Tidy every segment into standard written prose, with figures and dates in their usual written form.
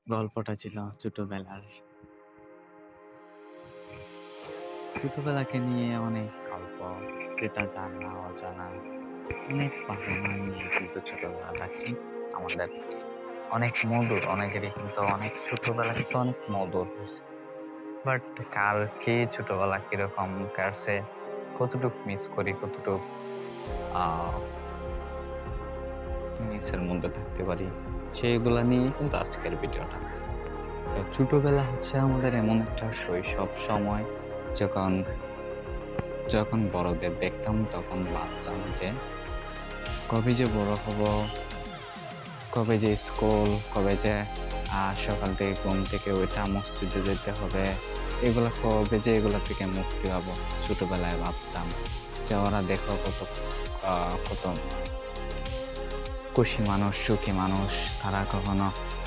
গল্পটা ছিল ছোটবেলার। ছোটবেলাকে নিয়ে অনেক গল্প, যেটা জানা অজানা, অনেক ভাবনা নিয়ে কিন্তু ছোটবেলাটা আমাদের অনেক মধুর। অনেকেরই কিন্তু অনেক ছোটবেলা কিন্তু অনেক মধুর হয়েছে। বাট কার কে ছোটবেলা কিরকম কাটছে, কতটুক মিস করি, কতটুক আহ মিসের মধ্যে থাকতে পারি, সেইগুলা নিয়ে কিন্তু আজকের ভিডিওটা। তো ছোটবেলা হচ্ছে আমাদের এমন একটা শৈশব সময়, যখন যখন বড়দের দেখতাম তখন ভাবতাম যে কবে যে বড় হব, কবে যে স্কুল, কবে যে সকাল থেকে ঘুম থেকে ওইটা মসজিদে যেতে হবে, এগুলা কবে যে এগুলা থেকে মুক্তি পাবো। ছোটবেলায় ভাবতাম যে ওরা দেখো কত খুশি মানুষ, সুখী মানুষ,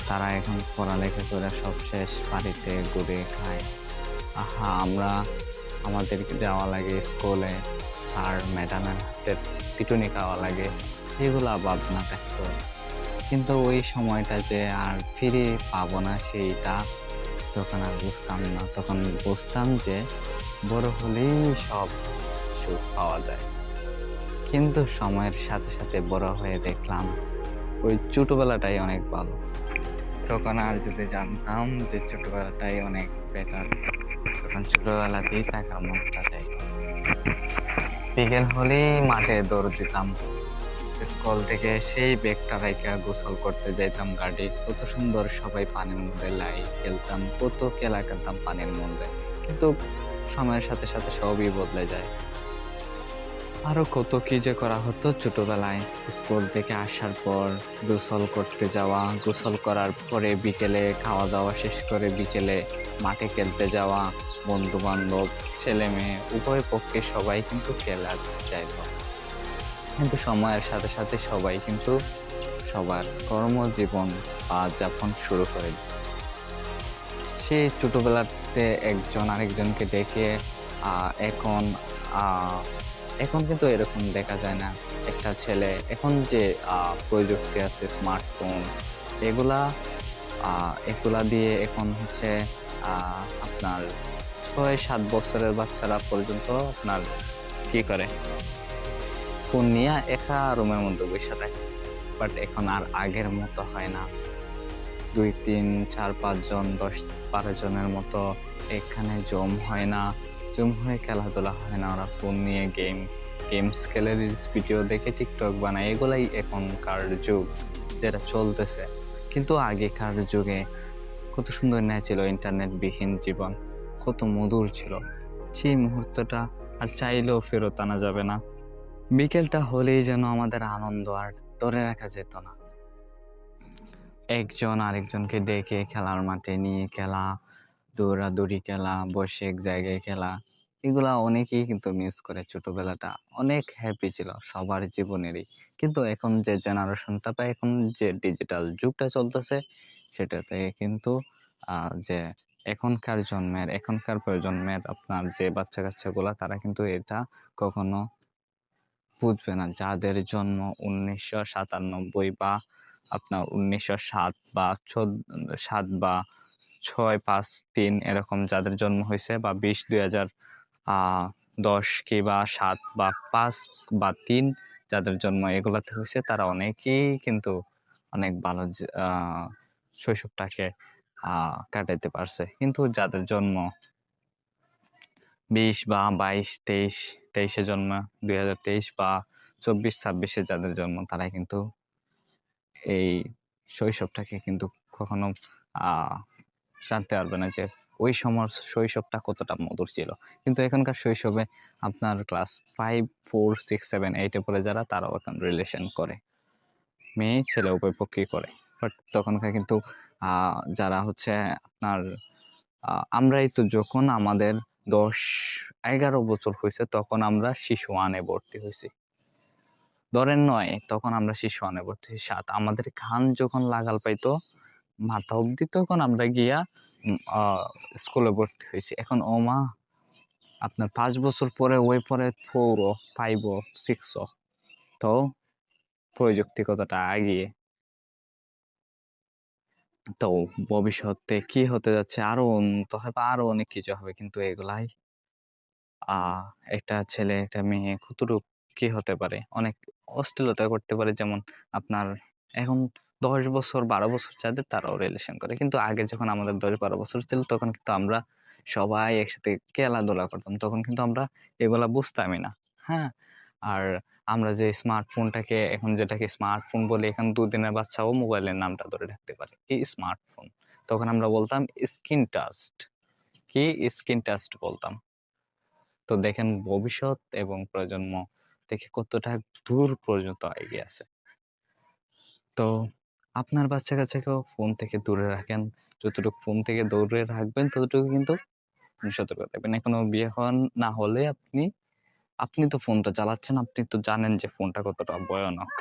তারা এখন পড়ালেখা করে সব শেষ, বাড়িতে ঘুরে খায়। আমরা আমাদেরকে যাওয়া লাগে স্কুলে, স্যার ম্যাডামের হাতের পিটুনি খাওয়া লাগে, এগুলা ভাবনা থাকতো। কিন্তু ওই সময়টা যে আর ফিরে পাবো না সেইটা তখন আর বুঝতাম না। তখন বুঝতাম যে বড় হলেই সব সুখ পাওয়া যায়। কিন্তু সময়ের সাথে সাথে বড় হয়ে দেখলাম ওই ছোটবেলাটাই অনেক ভালো। তখন আর যদি জানতাম যে ছোটবেলাটাই অনেক বেটার, তখন ছোটবেলাতেই থাকার মনটা চাইতো। বিকেল হলেই মাঠে দৌড় দিতাম, স্কুল থেকে সেই ব্যাগটা রাইখা গোসল করতে যাইতাম ঘাটে। কত সুন্দর সবাই পানির মধ্যে খেলতাম, কত খেলা খেলতাম পানির মধ্যে। কিন্তু সময়ের সাথে সাথে সবই বদলে যায়। আরো কত কি যে করা হতো ছোটবেলায়। স্কুল থেকে আসার পর গোসল করতে যাওয়া, গোসল করার পরে বিকেলে খাওয়া দাওয়া শেষ করে বিকেলে মাঠে খেলতে যাওয়া, বন্ধু বান্ধব ছেলে মেয়ে উভয় পক্ষে সবাই কিন্তু খেলাতে চাইতো। কিন্তু সময়ের সাথে সাথে সবাই কিন্তু সবার কর্মজীবন বা যাপন শুরু করে দিচ্ছে। সেই ছোটবেলাতে একজন আরেকজনকে দেখে এখন আহ, এখন কিন্তু এরকম দেখা যায় না। একটা ছেলে এখন যে প্রযুক্তি আছে, স্মার্টফোন, এগুলা এগুলা দিয়ে এখন হচ্ছে আপনার 6-7 বছরের বাচ্চারা পর্যন্ত আপনার কি করে, ফোন নিয়ে একা রুমের মধ্যে বসে থাকে। বাট এখন আর আগের মতো হয় না। 2-3-4-5 জন 10-12 জনের মতো এখানে জম হয় না, জম হয়ে খেলাধুলা হয় না। ওরা ফোন নিয়ে গেমস খেলে, রিলস ভিডিও দেখে টিকটক বানায়, এগুলাই এখনকার যুগ যেটা চলতেছে। কিন্তু আগেকার যুগে কত সুন্দর ন্যায় ছিল, ইন্টারনেট বিহীন জীবন, কত মধুর ছিল। সেই মুহূর্তটা আর চাইলেও ফেরত আনা যাবে না। বিকেলটা হলেই যেন আমাদের আনন্দ আর ধরে রাখা যেত না। একজন আরেকজনকে ডেকে খেলার মাঠে নিয়ে খেলা, দৌড়াদৌড়ি খেলা, বসে এক জায়গায় খেলা, এগুলা অনেকেই কিন্তু মিস করে। ছোটবেলাটা অনেক হ্যাপি ছিল সবার জীবনেরই। কিন্তু এখন যে জেনারেশনটা বা এখন যে ডিজিটাল যুগটা চলতেছে, সেটাতে কিন্তু যে এখনকার প্রজন্মের আপনার যে বাচ্চা কাচ্চাগুলা, তারা কিন্তু এটা কখনো বুঝবে না। যাদের জন্ম 1997 বা আপনার 1907 বা 7 বা 6-5-3 এরকম যাদের জন্ম হয়েছে, বা 20-2010 কি বা 7 বা 5 বা 3 যাদের জন্ম এগুলাতে হয়েছে, তারা অনেকেই কিন্তু অনেক ভালো শৈশবটাকে কাটাইতে পারছে। কিন্তু যাদের জন্ম 20 বা 22-23 জন্ম, 2023 বা 24-26 যাদের জন্ম, তারা কিন্তু এই শৈশবটাকে কিন্তু কখনো আহ জানতে পারবে না যে ওই সময় শৈশবটা কতটা মধুর ছিল। কিন্তু এখনকার শৈশবে আপনার ক্লাস 5, 4, 6, 7, 8-এ পড়ে যারা, তারাও এখন রিলেশন করে, মেয়ে ছেলে উভয় পক্ষেই করে। বাট তখনকার কিন্তু যারা হচ্ছে আপনার আমরাই তো যখন আমাদের 10-11 বছর হয়েছে, তখন আমরা শিশু ওয়ানে ভর্তি হয়েছি। ধরেন 9, তখন আমরা শিশু ওয়ানে ভর্তি হয়েছি। 7, আমাদের কান যখন লাগাল পাইতো মাথা অব্দি, তখন আমরা গিয়া স্কুলে ভর্তি হয়েছি। এখন ও মা, আপনার 5 বছর পরে ওই পরে 4, 5, 6, তো প্রযুক্তি কতটা এগিয়ে। তো ভবিষ্যতে কি হতে যাচ্ছে আরো উন্নত হবে, আরো অনেক কিছু হবে। কিন্তু এগুলাই একটা ছেলে, একটা মেয়ে কতটুক কি হতে পারে? অনেক অশ্লীলতা করতে পারে। যেমন আপনার এখন ১০ বছর ১২ বছর যাদের তারাও রিলেশন করে। কিন্তু আগে যখন আমাদের ১০-১২ বছর ছিল তখন কিন্তু আমরা সবাই একসাথে খেলাধুলা করতাম। তখন কিন্তু আমরা এগুলা বুঝতামই না। হ্যাঁ? আর আমরা যে স্মার্টফোনটাকে এখন যেটাকে স্মার্টফোন বলি, এখন ২ দিনের বাচ্চাও মোবাইলের নামটা ধরে রাখতে পারে। কি স্মার্টফোন? তখন আমরা বলতাম স্ক্রিন টাচড। কি স্ক্রিন টাচড বলতাম। তো দেখেন ভবিষ্যৎ এবং প্রজন্ম দেখে কতটা দূর পর্যন্ত এগিয়ে আছে। তো আপনার বাচ্চা-কাচ্চাকেও ফোন থেকে দূরে রাখেন। যতটুকু ফোন থেকে দূরে রাখবেন ততটুকু কিন্তু আপনি সতর্ক থাকবেন। এখনো বিয়ে না হলে আপনি তো ফোনটা চালাচ্ছেন, আপনি তো জানেন যে ফোনটা কতটা ভয়ানক।